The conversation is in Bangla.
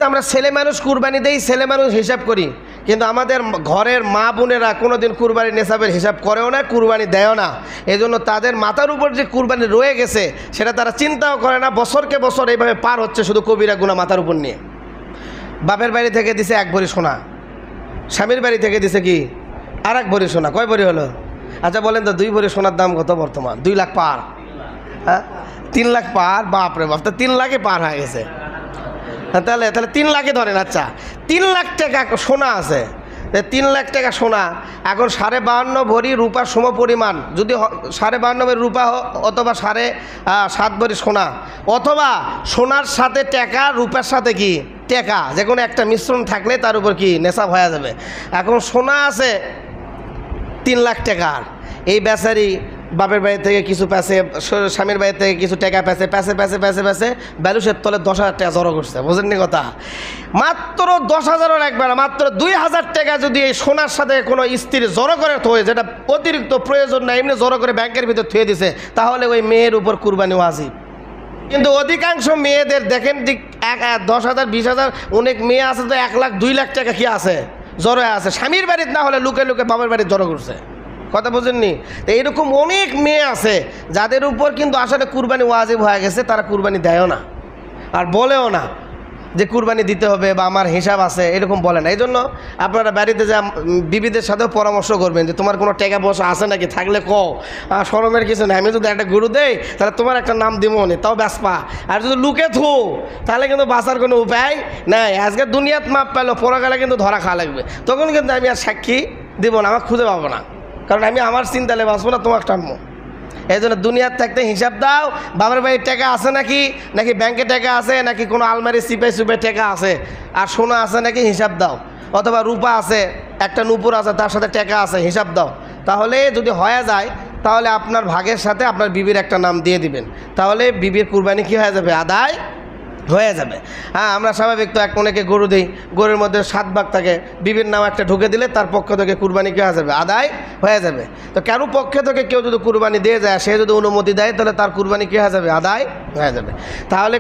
আমরা ছেলে মানুষ কুরবানি দেই, ছেলে মানুষ হিসাব করি, কিন্তু আমাদের ঘরের মা বোনেরা কোনোদিন কুরবানি নেশাবের হিসাব করেও না, কুরবানি দেয়ও না। এই জন্য তাদের মাথার উপর যে কুরবানি রয়ে গেছে সেটা তারা চিন্তাও করে না। বছরকে বছর এইভাবে পার হচ্ছে শুধু কবিরা গুনাহ মাথার উপর নিয়ে। বাপের বাড়ি থেকে দিছে 1 ভরি সোনা, স্বামীর বাড়ি থেকে দিছে কি আর 1 ভরি সোনা। কয় ভরি হলো? আচ্ছা বলেন তো 2 ভরি সোনার দাম কত বর্তমান? 2 লাখ পার। হ্যাঁ, 3 লাখ পার। বাপরে বাপ, তো 3 লাখে পার হয়ে গেছে। তাহলে 3 লাখে ধরেন। আচ্ছা 3 লাখ টাকা সোনা আছে, 3 লাখ টাকা সোনা এখন 52.5 ভরি রূপার সম পরিমাণ, যদি 52.5 ভরি রূপা অথবা 7.5 ভরি সোনা, অথবা সোনার সাথে টাকা, রূপার সাথে কি টাকা, যে কোনো একটা মিশ্রণ থাকলে তার উপর কি নেশাব হয়ে যাবে। এখন সোনা আছে 3 লাখ টাকার, এই বেচারি বাপের বাড়ি থেকে কিছু পেছে, স্বামীর বাড়ি থেকে কিছু টাকা পেছে, ব্যালুসের তলে 10,000 টাকা জড়ো করছে। বুঝেননি কথা? মাত্র 10,000ও রাখবে না, মাত্র 2,000 টাকা যদি এই সোনার সাথে কোনো স্ত্রী জড়ো করে থয়ে, যেটা অতিরিক্ত প্রয়োজন না, এমনি জড়ো করে ব্যাংকের ভিতর থুয়ে দিছে, তাহলে ওই মেয়ের উপর কুরবানি ওয়াজিব। কিন্তু অধিকাংশ মেয়েদের দেখেন ঠিক 10,000 20,000, অনেক মেয়ে আছে তো 1 লাখ 2 লাখ টাকা কি আছে জড়ো আছে, স্বামীর বাড়িতে না হলে লুকে লুকে বাবার বাড়িতে জড়ো করছে। কথা বুঝেননি? তো এইরকম অনেক মেয়ে আছে যাদের উপর কিন্তু আসলে কুরবানি ওয়াজিব হয়ে গেছে, তারা কুরবানি দেয়ও না আর বলেও না যে কুরবানি দিতে হবে বা আমার হিসাব আছে, এরকম বলে না। এই জন্য আপনারা বাড়িতে যা বিবিদের সাথেও পরামর্শ করবেন যে তোমার কোনো টাকা পয়সা আছে নাকি, থাকলে কও, শরমের কিছু নেই। আমি যদি একটা গরু দেই তাহলে তোমার একটা নাম দিব নি, তাও ব্যাসপা। আর যদি লুকে থু তাহলে কিন্তু বাঁচার কোনো উপায় নাই। আজকে দুনিয়াত মাপ পেলো, পরকালে কিন্তু ধরা খাওয়া লাগবে। তখন কিন্তু আমি আর সাক্ষী দিব না, আমার খুঁজে পাবো না, কারণ আমি আমার চিন্তালে বাঁচবো না, তোমার টানবো। এই জন্য দুনিয়ার থাকতে হিসাব দাও, বাবার বাড়ির টাকা আছে নাকি, নাকি ব্যাংকে টাকা আছে নাকি, কোনো আলমারি সিপাই সুপাই টাকা আছে আর সোনা আছে নাকি, হিসাব দাও। অথবা রূপা আছে, একটা নূপুর আছে, তার সাথে টাকা আছে, হিসাব দাও। তাহলে যদি হয়ে যায় তাহলে আপনার ভাগের সাথে আপনার বিবির একটা নাম দিয়ে দিবেন, তাহলে বিবির কুরবানি কী হয়ে যাবে? আদায় হয়ে যাবে। হ্যাঁ, আমরা স্বাভাবিক তো অনেকে গরু দিই, গরুর মধ্যে 7 ভাগ থাকে, বিবির নাম একটা ঢুকে দিলে তার পক্ষ থেকে কুরবানি কী হয়ে যাবে? আদায় হয়ে যাবে। তো কারো পক্ষে থেকে কেউ যদি কুরবানি দিয়ে যায়, সে যদি অনুমতি দেয়, তাহলে তার কুরবানি কী হয়ে যাবে? আদায় হয়ে যাবে। তাহলে